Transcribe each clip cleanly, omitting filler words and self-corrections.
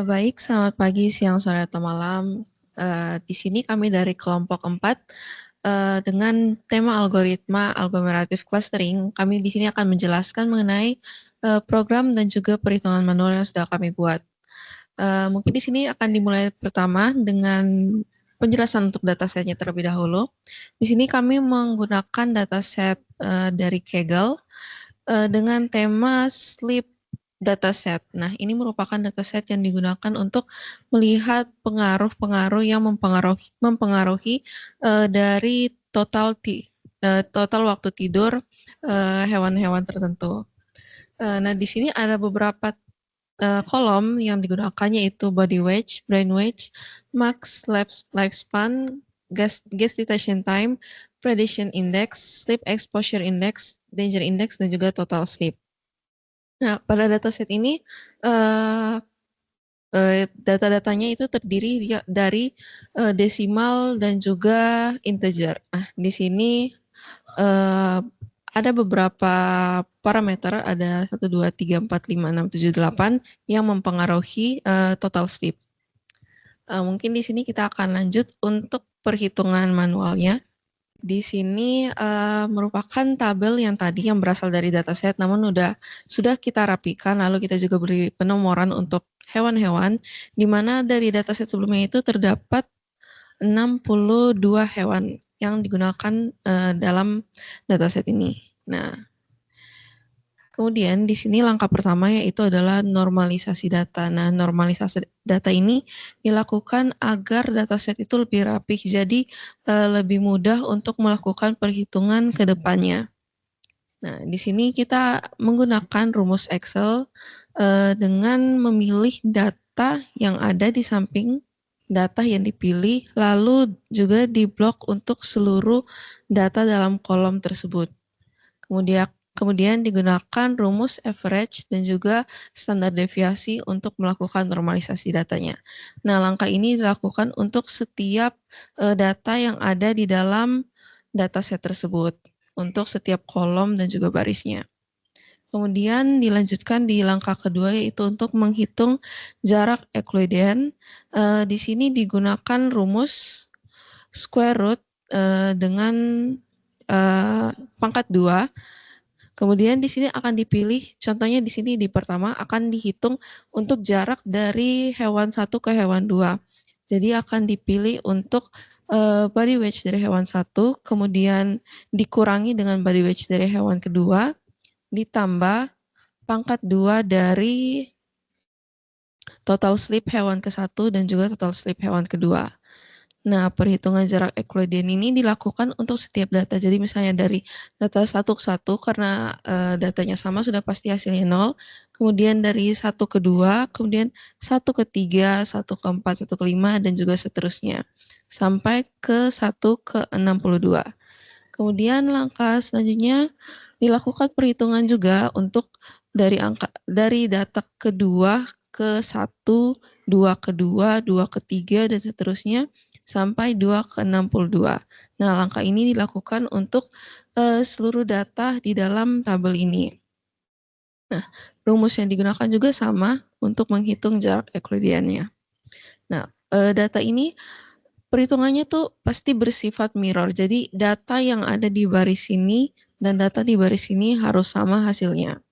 Baik, selamat pagi, siang, sore, atau malam. Di sini kami dari kelompok 4 dengan tema algoritma aglomerative clustering. Kami di sini akan menjelaskan mengenai program dan juga perhitungan manual yang sudah kami buat. Mungkin di sini akan dimulai pertama dengan penjelasan untuk datasetnya terlebih dahulu. Di sini kami menggunakan dataset dari Kaggle dengan tema sleep dataset. Nah, ini merupakan dataset yang digunakan untuk melihat pengaruh-pengaruh yang mempengaruhi dari total waktu tidur hewan-hewan tertentu. Nah, di sini ada beberapa kolom yang digunakannya yaitu body weight, brain weight, max lifespan, gestation time, predation index, sleep exposure index, danger index, dan juga total sleep. Nah, pada dataset ini data-datanya itu terdiri dari desimal dan juga integer. Nah, di sini ada beberapa parameter, ada 1, 2, 3, 4, 5, 6, 7, 8 yang mempengaruhi total sleep. Mungkin di sini kita akan lanjut untuk perhitungan manualnya. Di sini merupakan tabel yang tadi yang berasal dari dataset, namun sudah kita rapikan, lalu kita juga beri penomoran untuk hewan-hewan, di mana dari dataset sebelumnya itu terdapat 62 hewan yang digunakan dalam dataset ini. Nah, kemudian di sini langkah pertama yaitu adalah normalisasi data. Nah, normalisasi data ini dilakukan agar dataset itu lebih rapih, jadi lebih mudah untuk melakukan perhitungan ke depannya. Nah, di sini kita menggunakan rumus Excel dengan memilih data yang ada di samping data yang dipilih, lalu juga diblok untuk seluruh data dalam kolom tersebut. Kemudian digunakan rumus average dan juga standar deviasi untuk melakukan normalisasi datanya. Nah, langkah ini dilakukan untuk setiap data yang ada di dalam dataset tersebut, untuk setiap kolom dan juga barisnya. Kemudian dilanjutkan di langkah kedua yaitu untuk menghitung jarak Euclidean. Di sini digunakan rumus square root dengan pangkat 2. Kemudian di sini akan dipilih, contohnya di sini di pertama akan dihitung untuk jarak dari hewan 1 ke hewan 2. Jadi akan dipilih untuk body weight dari hewan 1, kemudian dikurangi dengan body weight dari hewan kedua, ditambah pangkat 2 dari total sleep hewan ke-1 dan juga total sleep hewan kedua. Nah, perhitungan jarak Euclidean ini dilakukan untuk setiap data. Jadi misalnya dari data 1 ke 1, karena datanya sama sudah pasti hasilnya 0. Kemudian dari 1 ke 2, kemudian 1 ke 3, 1 ke 4, 1 ke 5, dan juga seterusnya. Sampai ke 1 ke 62. Kemudian langkah selanjutnya dilakukan perhitungan juga untuk dari data kedua ke 1, 2 ke 2, 2 ke 3, dan seterusnya sampai 2 ke 62. Nah, langkah ini dilakukan untuk seluruh data di dalam tabel ini. Nah, rumus yang digunakan juga sama untuk menghitung jarak Euclideannya. Nah, data ini perhitungannya tuh pasti bersifat mirror. Jadi data yang ada di baris ini dan data di baris ini harus sama hasilnya.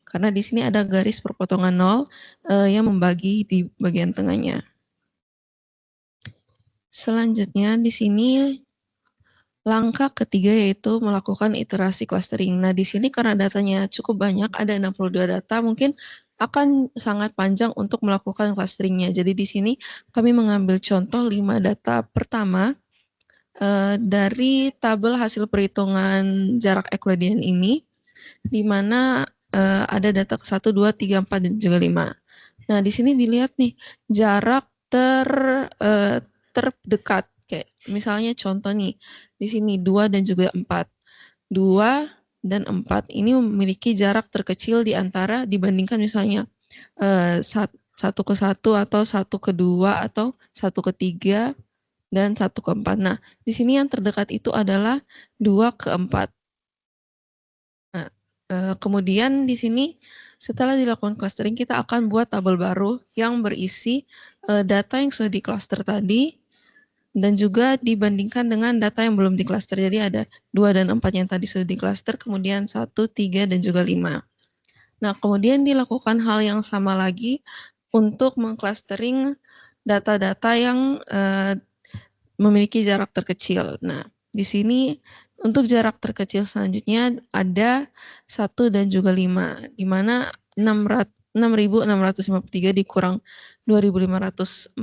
Karena di sini ada garis perpotongan 0 yang membagi di bagian tengahnya. Selanjutnya di sini langkah ketiga yaitu melakukan iterasi clustering. Nah, di sini karena datanya cukup banyak, ada 62 data, mungkin akan sangat panjang untuk melakukan clusteringnya. Jadi di sini kami mengambil contoh 5 data pertama dari tabel hasil perhitungan jarak Euclidean ini, di mana ada data ke 1, 2, 3, 4, dan juga 5. Nah, di sini dilihat nih, jarak terdekat. Kayak misalnya contoh nih, di sini 2 dan juga 4. 2 dan 4 ini memiliki jarak terkecil di antara dibandingkan misalnya 1 ke 1 atau 1 ke 2 atau 1 ke 3 dan 1 ke 4. Nah, di sini yang terdekat itu adalah 2 ke 4. Nah, kemudian di sini Setelah dilakukan clustering, kita akan buat tabel baru yang berisi data yang sudah di cluster tadi, dan juga dibandingkan dengan data yang belum di cluster. Jadi ada 2 dan 4 yang tadi sudah di cluster, kemudian 1, 3, dan juga 5. Nah, kemudian dilakukan hal yang sama lagi untuk mengclustering data-data yang memiliki jarak terkecil. Nah, di sini untuk jarak terkecil selanjutnya ada 1 dan juga 5, di mana 6.653 dikurang 2.546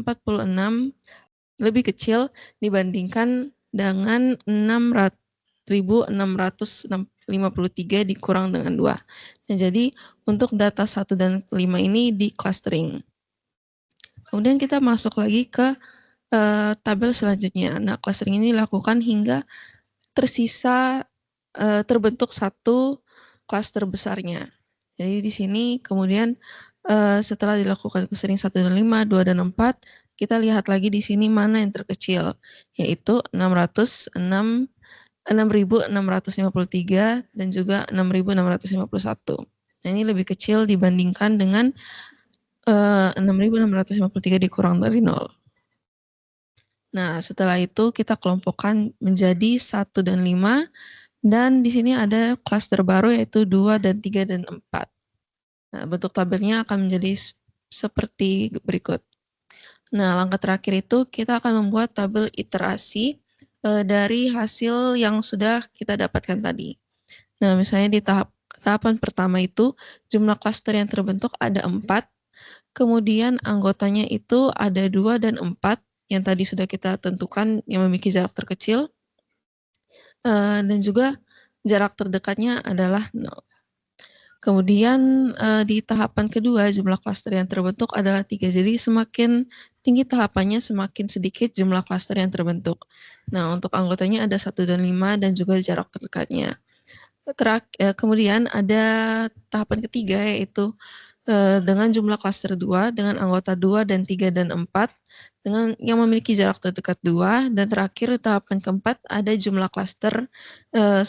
lebih kecil dibandingkan dengan 6.653 dikurang dengan 2. Nah, jadi untuk data 1 dan 5 ini di clustering. Kemudian kita masuk lagi ke tabel selanjutnya. Nah, clustering ini dilakukan hingga tersisa terbentuk satu cluster besarnya. Jadi di sini kemudian setelah dilakukan clustering 1 dan 5, 2 dan 4, kita lihat lagi di sini mana yang terkecil, yaitu 6.653 dan juga 6.651. Nah, ini lebih kecil dibandingkan dengan 6.653 dikurang dari 0. Nah, setelah itu kita kelompokkan menjadi 1 dan 5, dan di sini ada klaster baru yaitu 2 dan 3 dan 4. Nah, bentuk tabelnya akan menjadi seperti berikut. Nah, langkah terakhir itu kita akan membuat tabel iterasi dari hasil yang sudah kita dapatkan tadi. Nah, misalnya di tahapan pertama itu jumlah klaster yang terbentuk ada 4, kemudian anggotanya itu ada 2 dan 4, yang tadi sudah kita tentukan yang memiliki jarak terkecil, dan juga jarak terdekatnya adalah 0. Kemudian di tahapan kedua jumlah klaster yang terbentuk adalah 3. Jadi semakin tinggi tahapannya semakin sedikit jumlah klaster yang terbentuk. Nah, untuk anggotanya ada 1 dan 5 dan juga jarak terdekatnya. Kemudian ada tahapan ketiga yaitu dengan jumlah klaster 2 dengan anggota 2 dan 3 dan 4 dengan yang memiliki jarak terdekat 2, dan terakhir tahapan keempat ada jumlah klaster 1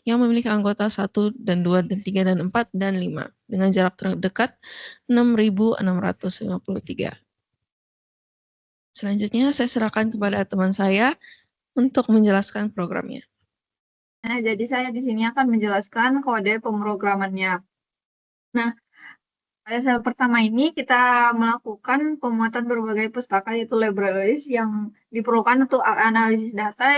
yang memiliki anggota 1 dan 2 dan 3 dan 4 dan 5 dengan jarak terdekat 6.653. Selanjutnya saya serahkan kepada teman saya untuk menjelaskan programnya. Nah, jadi saya di sini akan menjelaskan kode pemrogramannya. Nah, pada sel pertama ini kita melakukan pemuatan berbagai pustaka yaitu libraries yang diperlukan untuk analisis data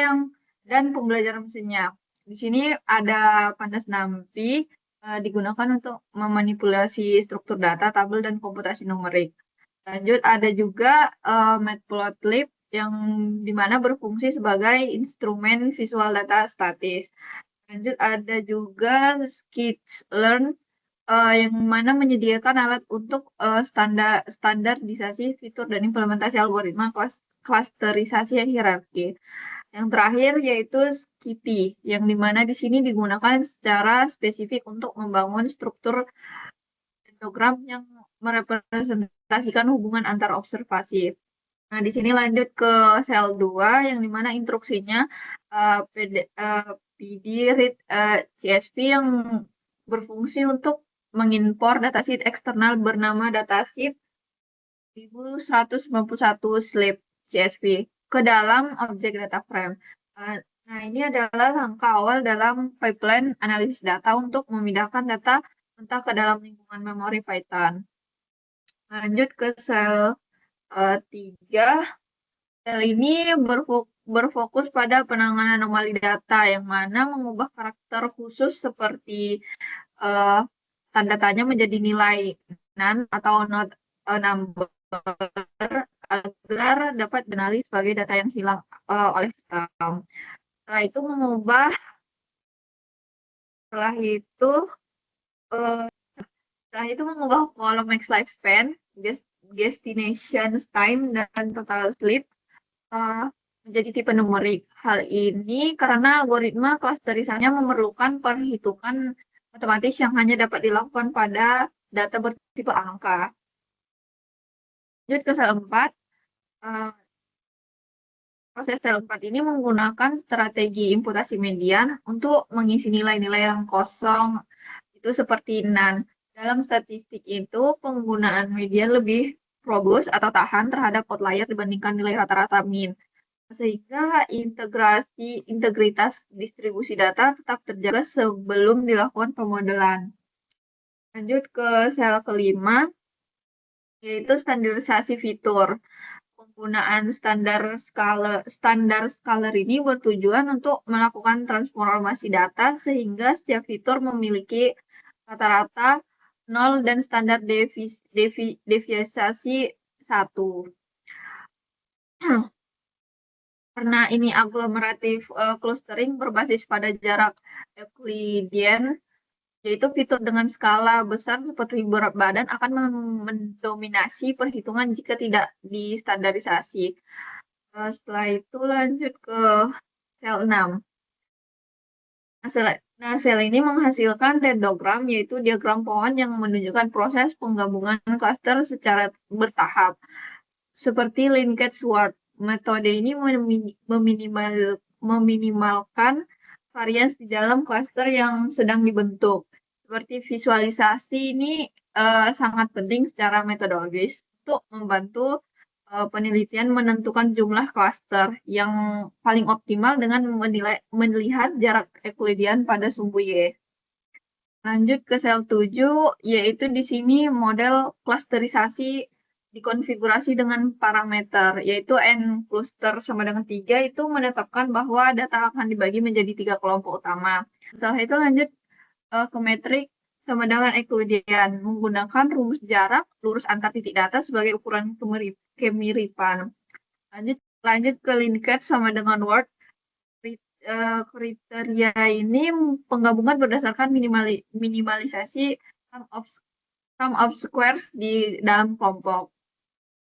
dan pembelajaran mesinnya. Di sini ada pandas NumPy digunakan untuk memanipulasi struktur data, tabel, dan komputasi numerik. Lanjut ada juga Matplotlib yang dimana berfungsi sebagai instrumen visual data statis. Lanjut ada juga Skitlearn yang mana menyediakan alat untuk standarisasi fitur dan implementasi algoritma klasterisasi hierarki. Yang terakhir yaitu Skippy, yang dimana di sini digunakan secara spesifik untuk membangun struktur program yang merepresentasikan hubungan antar observasi. Nah, di sini lanjut ke sel 2, yang dimana instruksinya PD read CSV yang berfungsi untuk mengimpor datasheet eksternal bernama datasheet 1191 slip CSV ke dalam objek data frame. Nah, ini adalah langkah awal dalam pipeline analisis data untuk memindahkan data entah ke dalam lingkungan memori Python. Lanjut ke sel 3. Sel ini berfokus pada penanganan anomali data yang mana mengubah karakter khusus seperti tanda tanya menjadi nilai none atau not a number agar dapat dikenali sebagai data yang hilang oleh sistem. Setelah itu mengubah kolom max lifespan, destination time, dan total sleep menjadi tipe numerik. Hal ini karena algoritma klasterisasinya memerlukan perhitungan otomatis yang hanya dapat dilakukan pada data bertipe angka. Lanjut ke sel 4. Proses sel 4 ini menggunakan strategi imputasi median untuk mengisi nilai-nilai yang kosong itu seperti none. Dalam statistik itu, penggunaan median lebih robust atau tahan terhadap outlier dibandingkan nilai rata-rata min, sehingga integritas distribusi data tetap terjaga sebelum dilakukan pemodelan. Lanjut ke sel kelima, yaitu standarisasi fitur. Penggunaan standar scalar ini bertujuan untuk melakukan transformasi data sehingga setiap fitur memiliki rata-rata 0 dan standar deviasi 1. Karena ini agglomerative clustering berbasis pada jarak Euclidean, yaitu fitur dengan skala besar seperti berat badan akan mendominasi perhitungan jika tidak distandarisasi. Setelah itu lanjut ke sel 6. Nah, sel ini menghasilkan dendrogram, yaitu diagram pohon yang menunjukkan proses penggabungan klaster secara bertahap. Seperti linkage sword, metode ini meminimalkan varians di dalam klaster yang sedang dibentuk. Seperti visualisasi ini sangat penting secara metodologis untuk membantu penelitian menentukan jumlah klaster yang paling optimal dengan melihat jarak Euclidean pada sumbu Y. Lanjut ke sel 7, yaitu di sini model klasterisasi dikonfigurasi dengan parameter, yaitu N cluster sama dengan 3 itu menetapkan bahwa data akan dibagi menjadi 3 kelompok utama. Setelah itu lanjut ke metrik sama dengan Euclidean, menggunakan rumus jarak lurus antar titik data sebagai ukuran kemiripan. Lanjut ke linkage sama dengan word. Kriteria ini penggabungan berdasarkan minimalisasi sum of squares di dalam kelompok.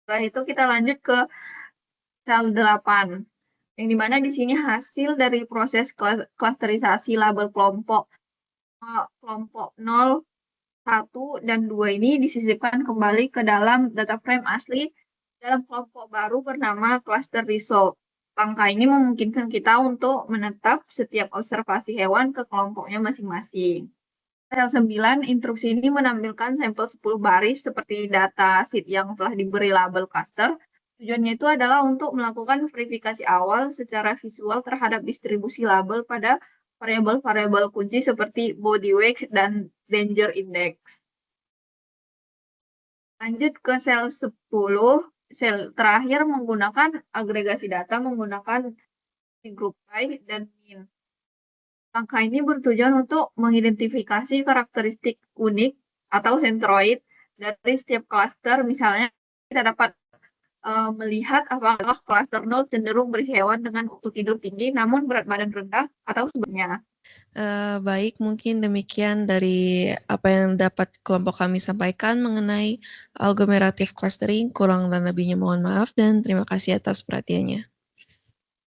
Setelah itu kita lanjut ke sel 8, yang dimana di sini hasil dari proses klasterisasi label kelompok 0, 1, dan 2 ini disisipkan kembali ke dalam data frame asli dalam kelompok baru bernama cluster result. Langkah ini memungkinkan kita untuk menetap setiap observasi hewan ke kelompoknya masing-masing. Sel 9, instruksi ini menampilkan sampel 10 baris seperti data sheet yang telah diberi label cluster. Tujuannya itu adalah untuk melakukan verifikasi awal secara visual terhadap distribusi label pada variabel-variabel kunci seperti body weight dan danger index. Lanjut ke sel 10, sel terakhir menggunakan agregasi data menggunakan group by dan min. Langkah ini bertujuan untuk mengidentifikasi karakteristik unik atau sentroid dari setiap klaster. Misalnya kita dapat melihat apakah klaster 0 cenderung berisi hewan dengan waktu tidur tinggi namun berat badan rendah atau sebaliknya. Baik, mungkin demikian dari apa yang dapat kelompok kami sampaikan mengenai agglomerative clustering. Kurang dan lebihnya mohon maaf dan terima kasih atas perhatiannya.